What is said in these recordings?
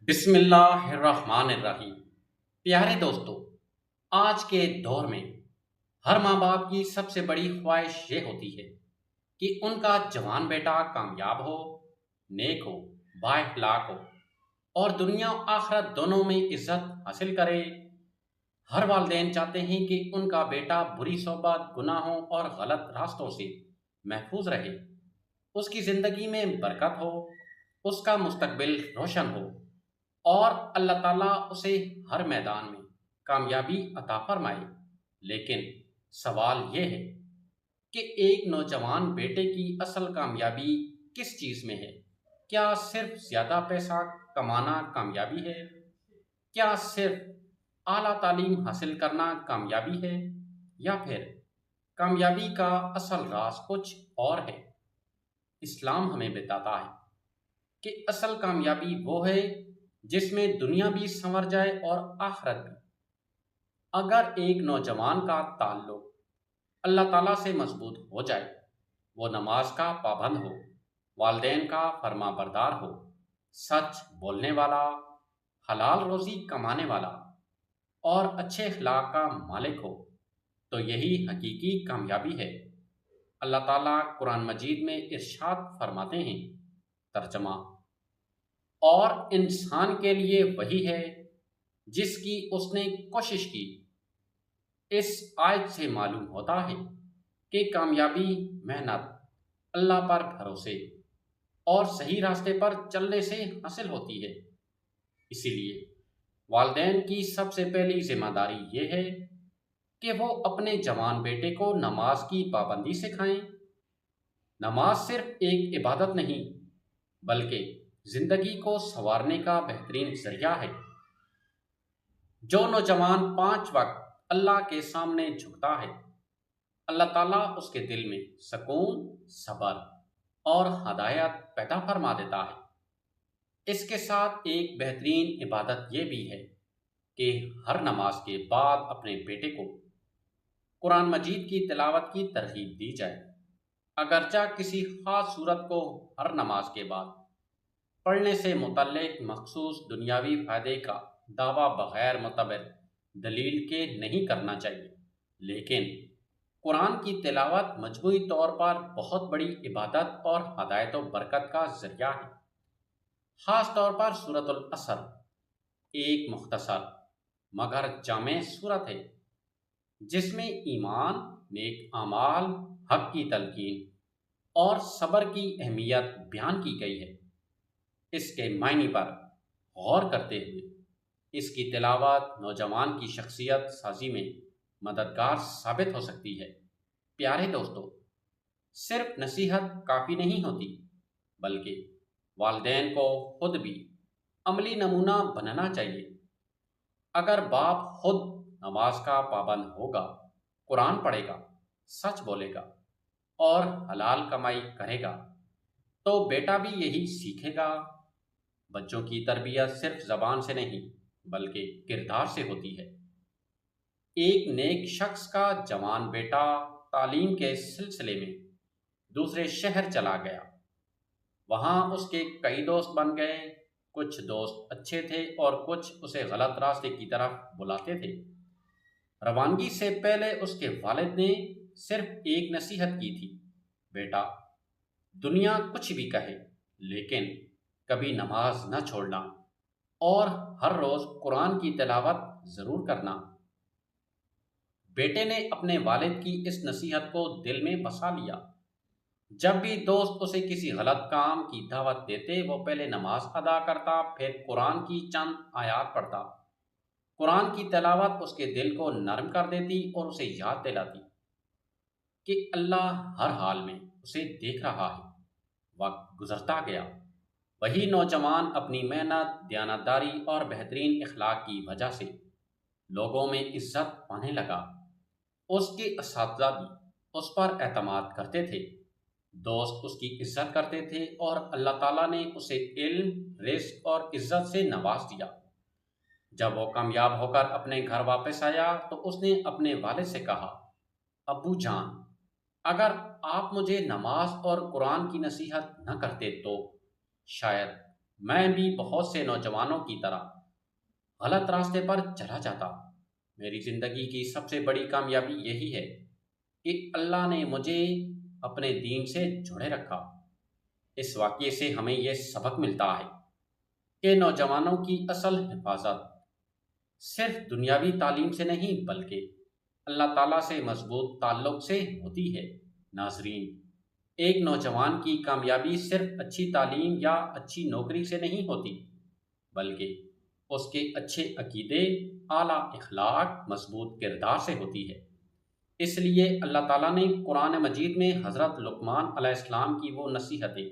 بسم اللہ الرحمن الرحیم۔ پیارے دوستو، آج کے دور میں ہر ماں باپ کی سب سے بڑی خواہش یہ ہوتی ہے کہ ان کا جوان بیٹا کامیاب ہو، نیک ہو، با اخلاق ہو اور دنیا و آخرت دونوں میں عزت حاصل کرے۔ ہر والدین چاہتے ہیں کہ ان کا بیٹا بری صحبت، گناہوں اور غلط راستوں سے محفوظ رہے، اس کی زندگی میں برکت ہو، اس کا مستقبل روشن ہو اور اللہ تعالیٰ اسے ہر میدان میں کامیابی عطا فرمائے۔ لیکن سوال یہ ہے کہ ایک نوجوان بیٹے کی اصل کامیابی کس چیز میں ہے؟ کیا صرف زیادہ پیسہ کمانا کامیابی ہے؟ کیا صرف اعلیٰ تعلیم حاصل کرنا کامیابی ہے؟ یا پھر کامیابی کا اصل راز کچھ اور ہے؟ اسلام ہمیں بتاتا ہے کہ اصل کامیابی وہ ہے جس میں دنیا بھی سنور جائے اور آخرت بھی۔ اگر ایک نوجوان کا تعلق اللہ تعالیٰ سے مضبوط ہو جائے، وہ نماز کا پابند ہو، والدین کا فرما بردار ہو، سچ بولنے والا، حلال روزی کمانے والا اور اچھے اخلاق کا مالک ہو، تو یہی حقیقی کامیابی ہے۔ اللہ تعالیٰ قرآن مجید میں ارشاد فرماتے ہیں، ترجمہ: اور انسان کے لیے وہی ہے جس کی اس نے کوشش کی۔ اس آیت سے معلوم ہوتا ہے کہ کامیابی محنت، اللہ پر بھروسے اور صحیح راستے پر چلنے سے حاصل ہوتی ہے۔ اسی لیے والدین کی سب سے پہلی ذمہ داری یہ ہے کہ وہ اپنے جوان بیٹے کو نماز کی پابندی سکھائیں۔ نماز صرف ایک عبادت نہیں بلکہ زندگی کو سنوارنے کا بہترین ذریعہ ہے۔ جو نوجوان 5 وقت اللہ کے سامنے جھکتا ہے، اللہ تعالیٰ اس کے دل میں سکون، صبر اور ہدایت پیدا فرما دیتا ہے۔ اس کے ساتھ ایک بہترین عبادت یہ بھی ہے کہ ہر نماز کے بعد اپنے بیٹے کو قرآن مجید کی تلاوت کی ترغیب دی جائے۔ اگرچہ کسی خاص صورت کو ہر نماز کے بعد پڑھنے سے متعلق مخصوص دنیاوی فائدے کا دعویٰ بغیر معتبر دلیل کے نہیں کرنا چاہیے، لیکن قرآن کی تلاوت مجموعی طور پر بہت بڑی عبادت اور ہدایت و برکت کا ذریعہ ہے۔ خاص طور پر سورۃ العصر ایک مختصر مگر جامع سورت ہے جس میں ایمان، نیک اعمال، حق کی تلقین اور صبر کی اہمیت بیان کی گئی ہے۔ اس کے معنی پر غور کرتے ہوئے اس کی تلاوت نوجوان کی شخصیت سازی میں مددگار ثابت ہو سکتی ہے۔ پیارے دوستو، صرف نصیحت کافی نہیں ہوتی، بلکہ والدین کو خود بھی عملی نمونہ بننا چاہیے۔ اگر باپ خود نماز کا پابند ہوگا، قرآن پڑھے گا، سچ بولے گا اور حلال کمائی کرے گا، تو بیٹا بھی یہی سیکھے گا۔ بچوں کی تربیت صرف زبان سے نہیں بلکہ کردار سے ہوتی ہے۔ ایک نیک شخص کا جوان بیٹا تعلیم کے سلسلے میں دوسرے شہر چلا گیا۔ وہاں اس کے کئی دوست بن گئے۔ کچھ دوست اچھے تھے اور کچھ اسے غلط راستے کی طرف بلاتے تھے۔ روانگی سے پہلے اس کے والد نے صرف ایک نصیحت کی تھی، بیٹا، دنیا کچھ بھی کہے لیکن کبھی نماز نہ چھوڑنا اور ہر روز قرآن کی تلاوت ضرور کرنا۔ بیٹے نے اپنے والد کی اس نصیحت کو دل میں بسا لیا۔ جب بھی دوست اسے کسی غلط کام کی دعوت دیتے، وہ پہلے نماز ادا کرتا، پھر قرآن کی چند آیات پڑھتا۔ قرآن کی تلاوت اس کے دل کو نرم کر دیتی اور اسے یاد دلاتی کہ اللہ ہر حال میں اسے دیکھ رہا ہے۔ وقت گزرتا گیا، وہی نوجوان اپنی محنت، دیانتداری اور بہترین اخلاق کی وجہ سے لوگوں میں عزت پانے لگا۔ اس کے اساتذہ بھی اس پر اعتماد کرتے تھے، دوست اس کی عزت کرتے تھے اور اللہ تعالیٰ نے اسے علم، رزق اور عزت سے نواز دیا۔ جب وہ کامیاب ہو کر اپنے گھر واپس آیا تو اس نے اپنے والد سے کہا، ابو جان، اگر آپ مجھے نماز اور قرآن کی نصیحت نہ کرتے تو شاید میں بھی بہت سے نوجوانوں کی طرح غلط راستے پر چلا جاتا۔ میری زندگی کی سب سے بڑی کامیابی یہی ہے کہ اللہ نے مجھے اپنے دین سے جڑے رکھا۔ اس واقعے سے ہمیں یہ سبق ملتا ہے کہ نوجوانوں کی اصل حفاظت صرف دنیاوی تعلیم سے نہیں بلکہ اللہ تعالیٰ سے مضبوط تعلق سے ہوتی ہے۔ ناظرین، ایک نوجوان کی کامیابی صرف اچھی تعلیم یا اچھی نوکری سے نہیں ہوتی، بلکہ اس کے اچھے عقیدے، اعلیٰ اخلاق، مضبوط کردار سے ہوتی ہے۔ اس لیے اللہ تعالیٰ نے قرآن مجید میں حضرت لقمان علیہ السلام کی وہ نصیحتیں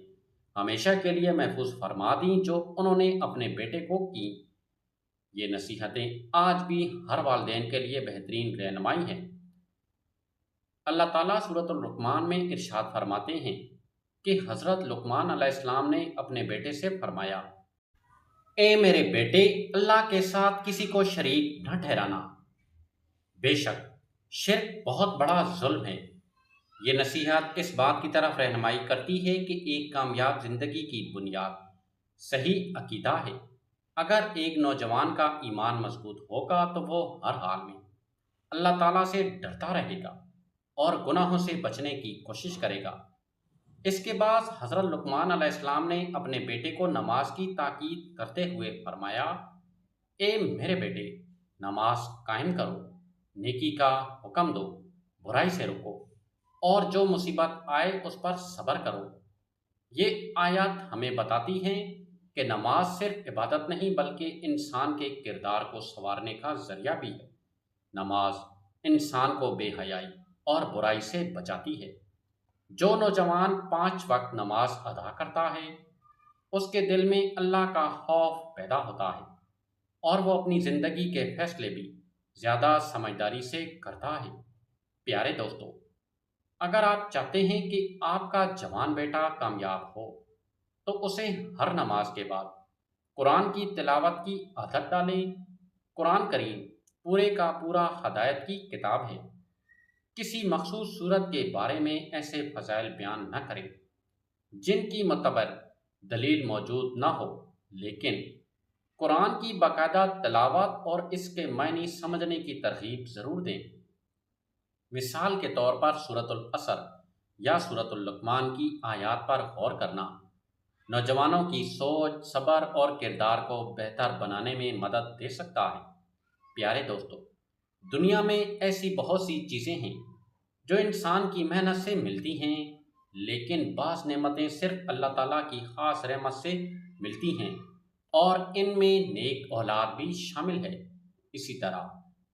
ہمیشہ کے لیے محفوظ فرما دیں جو انہوں نے اپنے بیٹے کو کی۔ یہ نصیحتیں آج بھی ہر والدین کے لیے بہترین رہنمائی ہیں۔ اللہ تعالیٰ سورۃ الرحمن میں ارشاد فرماتے ہیں کہ حضرت لقمان علیہ السلام نے اپنے بیٹے سے فرمایا، اے میرے بیٹے، اللہ کے ساتھ کسی کو شریک نہ ٹھہرانا۔ بے شک شرک بہت بڑا ظلم ہے۔ یہ نصیحت اس بات کی طرف رہنمائی کرتی ہے کہ ایک کامیاب زندگی کی بنیاد صحیح عقیدہ ہے۔ اگر ایک نوجوان کا ایمان مضبوط ہوگا تو وہ ہر حال میں اللہ تعالیٰ سے ڈرتا رہے گا اور گناہوں سے بچنے کی کوشش کرے گا۔ اس کے بعد حضرت لقمان علیہ السلام نے اپنے بیٹے کو نماز کی تاکید کرتے ہوئے فرمایا، اے میرے بیٹے، نماز قائم کرو، نیکی کا حکم دو، برائی سے رکو، اور جو مصیبت آئے اس پر صبر کرو۔ یہ آیات ہمیں بتاتی ہیں کہ نماز صرف عبادت نہیں بلکہ انسان کے کردار کو سنوارنے کا ذریعہ بھی ہے۔ نماز انسان کو بے حیائی اور برائی سے بچاتی ہے۔ جو نوجوان 5 وقت نماز ادا کرتا ہے، اس کے دل میں اللہ کا خوف پیدا ہوتا ہے اور وہ اپنی زندگی کے فیصلے بھی زیادہ سمجھداری سے کرتا ہے۔ پیارے دوستو، اگر آپ چاہتے ہیں کہ آپ کا جوان بیٹا کامیاب ہو تو اسے ہر نماز کے بعد قرآن کی تلاوت کی عادت ڈالیں۔ قرآن کریم پورے کا پورا ہدایت کی کتاب ہے۔ کسی مخصوص صورت کے بارے میں ایسے فضائل بیان نہ کریں جن کی معتبر دلیل موجود نہ ہو، لیکن قرآن کی باقاعدہ تلاوت اور اس کے معنی سمجھنے کی ترغیب ضرور دیں۔ مثال کے طور پر سورۃ العصر یا سورۃ اللقمان کی آیات پر غور کرنا نوجوانوں کی سوچ، صبر اور کردار کو بہتر بنانے میں مدد دے سکتا ہے۔ پیارے دوستو، دنیا میں ایسی بہت سی چیزیں ہیں جو انسان کی محنت سے ملتی ہیں، لیکن بعض نعمتیں صرف اللہ تعالیٰ کی خاص رحمت سے ملتی ہیں، اور ان میں نیک اولاد بھی شامل ہے۔ اسی طرح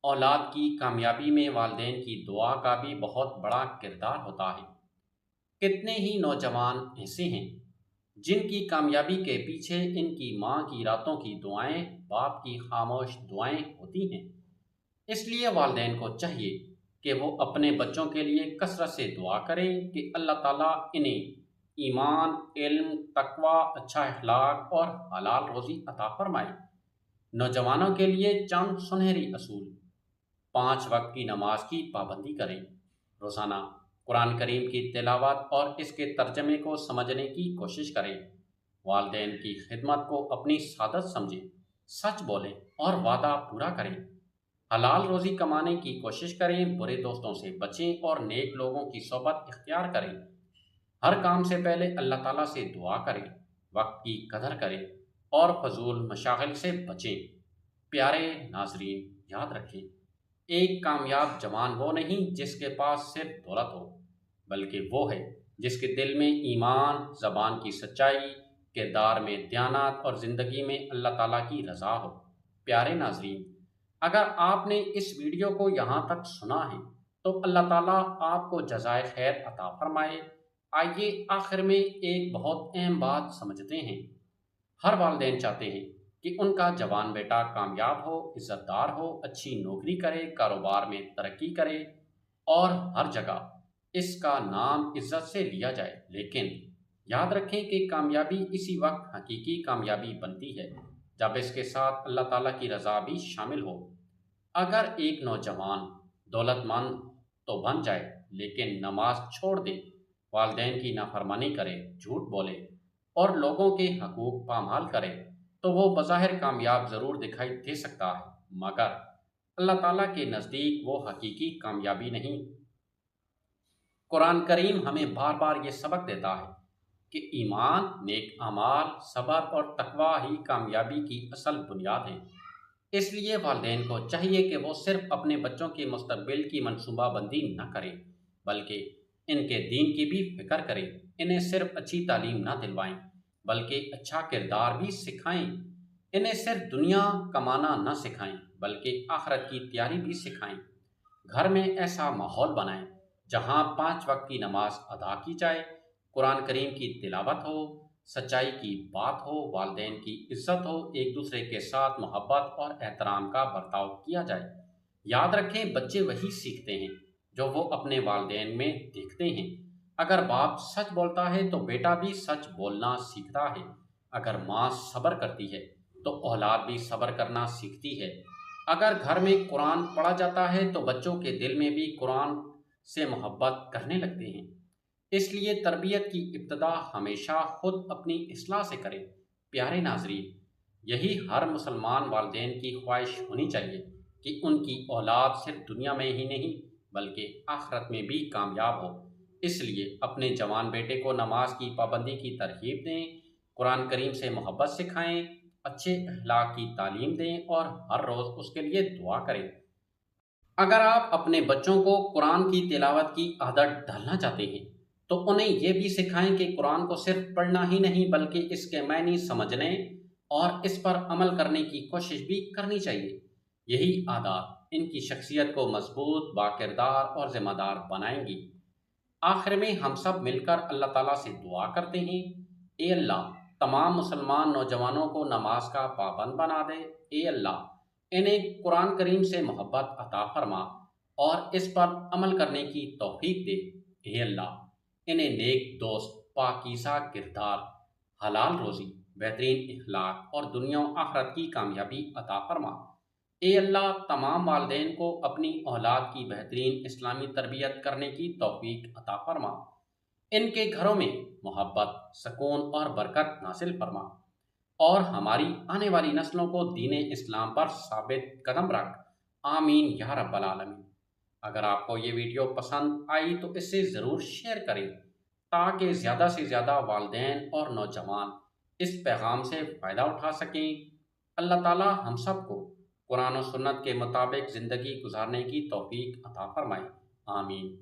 اولاد کی کامیابی میں والدین کی دعا کا بھی بہت بڑا کردار ہوتا ہے۔ کتنے ہی نوجوان ایسے ہیں جن کی کامیابی کے پیچھے ان کی ماں کی راتوں کی دعائیں، باپ کی خاموش دعائیں ہوتی ہیں۔ اس لیے والدین کو چاہیے کہ وہ اپنے بچوں کے لیے کثرت سے دعا کریں کہ اللہ تعالیٰ انہیں ایمان، علم، تقوی، اچھا اخلاق اور حلال روزی عطا فرمائے۔ نوجوانوں کے لیے چند سنہری اصول: 5 وقت کی نماز کی پابندی کریں، روزانہ قرآن کریم کی تلاوت اور اس کے ترجمے کو سمجھنے کی کوشش کریں، والدین کی خدمت کو اپنی سعادت سمجھیں، سچ بولیں اور وعدہ پورا کریں، حلال روزی کمانے کی کوشش کریں، برے دوستوں سے بچیں اور نیک لوگوں کی صحبت اختیار کریں۔ ہر کام سے پہلے اللہ تعالیٰ سے دعا کریں، وقت کی قدر کریں اور فضول مشاغل سے بچیں۔ پیارے ناظرین، یاد رکھیں، ایک کامیاب جوان وہ نہیں جس کے پاس صرف دولت ہو، بلکہ وہ ہے جس کے دل میں ایمان، زبان کی سچائی، کردار میں دیانت اور زندگی میں اللہ تعالیٰ کی رضا ہو۔ پیارے ناظرین، اگر آپ نے اس ویڈیو کو یہاں تک سنا ہے تو اللہ تعالیٰ آپ کو جزائے خیر عطا فرمائے۔ آئیے آخر میں ایک بہت اہم بات سمجھتے ہیں۔ ہر والدین چاہتے ہیں کہ ان کا جوان بیٹا کامیاب ہو، عزت دار ہو، اچھی نوکری کرے، کاروبار میں ترقی کرے اور ہر جگہ اس کا نام عزت سے لیا جائے۔ لیکن یاد رکھیں کہ کامیابی اسی وقت حقیقی کامیابی بنتی ہے جب اس کے ساتھ اللہ تعالیٰ کی رضا بھی شامل ہو۔ اگر ایک نوجوان دولت مند تو بن جائے لیکن نماز چھوڑ دے، والدین کی نافرمانی کرے، جھوٹ بولے اور لوگوں کے حقوق پامال کرے تو وہ بظاہر کامیاب ضرور دکھائی دے سکتا ہے، مگر اللہ تعالیٰ کے نزدیک وہ حقیقی کامیابی نہیں۔ قرآن کریم ہمیں بار بار یہ سبق دیتا ہے کہ ایمان، نیک اعمال، صبر اور تقوی ہی کامیابی کی اصل بنیاد ہے۔ اس لیے والدین کو چاہیے کہ وہ صرف اپنے بچوں کے مستقبل کی منصوبہ بندی نہ کریں، بلکہ ان کے دین کی بھی فکر کریں۔ انہیں صرف اچھی تعلیم نہ دلوائیں، بلکہ اچھا کردار بھی سکھائیں۔ انہیں صرف دنیا کمانا نہ سکھائیں، بلکہ آخرت کی تیاری بھی سکھائیں۔ گھر میں ایسا ماحول بنائیں جہاں 5 وقت کی نماز ادا کی جائے، قرآن کریم کی تلاوت ہو، سچائی کی بات ہو، والدین کی عزت ہو، ایک دوسرے کے ساتھ محبت اور احترام کا برتاؤ کیا جائے۔ یاد رکھیں، بچے وہی سیکھتے ہیں جو وہ اپنے والدین میں دیکھتے ہیں۔ اگر باپ سچ بولتا ہے تو بیٹا بھی سچ بولنا سیکھتا ہے۔ اگر ماں صبر کرتی ہے تو اولاد بھی صبر کرنا سیکھتی ہے۔ اگر گھر میں قرآن پڑھا جاتا ہے تو بچوں کے دل میں بھی قرآن سے محبت کرنے لگتے ہیں۔ اس لیے تربیت کی ابتدا ہمیشہ خود اپنی اصلاح سے کریں۔ پیارے ناظرین، یہی ہر مسلمان والدین کی خواہش ہونی چاہیے کہ ان کی اولاد صرف دنیا میں ہی نہیں بلکہ آخرت میں بھی کامیاب ہو۔ اس لیے اپنے جوان بیٹے کو نماز کی پابندی کی ترغیب دیں، قرآن کریم سے محبت سکھائیں، اچھے اخلاق کی تعلیم دیں اور ہر روز اس کے لیے دعا کریں۔ اگر آپ اپنے بچوں کو قرآن کی تلاوت کی عادت ڈالنا چاہتے ہیں تو انہیں یہ بھی سکھائیں کہ قرآن کو صرف پڑھنا ہی نہیں بلکہ اس کے معنی سمجھنے اور اس پر عمل کرنے کی کوشش بھی کرنی چاہیے۔ یہی عادات ان کی شخصیت کو مضبوط، باکردار اور ذمہ دار بنائیں گی۔ آخر میں ہم سب مل کر اللہ تعالیٰ سے دعا کرتے ہیں، اے اللہ تمام مسلمان نوجوانوں کو نماز کا پابند بنا دے۔ اے اللہ انہیں قرآن کریم سے محبت عطا فرما اور اس پر عمل کرنے کی توفیق دے۔ اے اللہ انہیں نیک دوست، پاکیزہ کردار، حلال روزی، بہترین اخلاق اور دنیا و آخرت کی کامیابی عطا فرما۔ اے اللہ تمام والدین کو اپنی اولاد کی بہترین اسلامی تربیت کرنے کی توفیق عطا فرما۔ ان کے گھروں میں محبت، سکون اور برکت نازل فرما اور ہماری آنے والی نسلوں کو دین اسلام پر ثابت قدم رکھ۔ آمین یا رب العالمین۔ اگر آپ کو یہ ویڈیو پسند آئی تو اسے ضرور شیئر کریں تاکہ زیادہ سے زیادہ والدین اور نوجوان اس پیغام سے فائدہ اٹھا سکیں۔ اللہ تعالی ہم سب کو قرآن و سنت کے مطابق زندگی گزارنے کی توفیق عطا فرمائے۔ آمین۔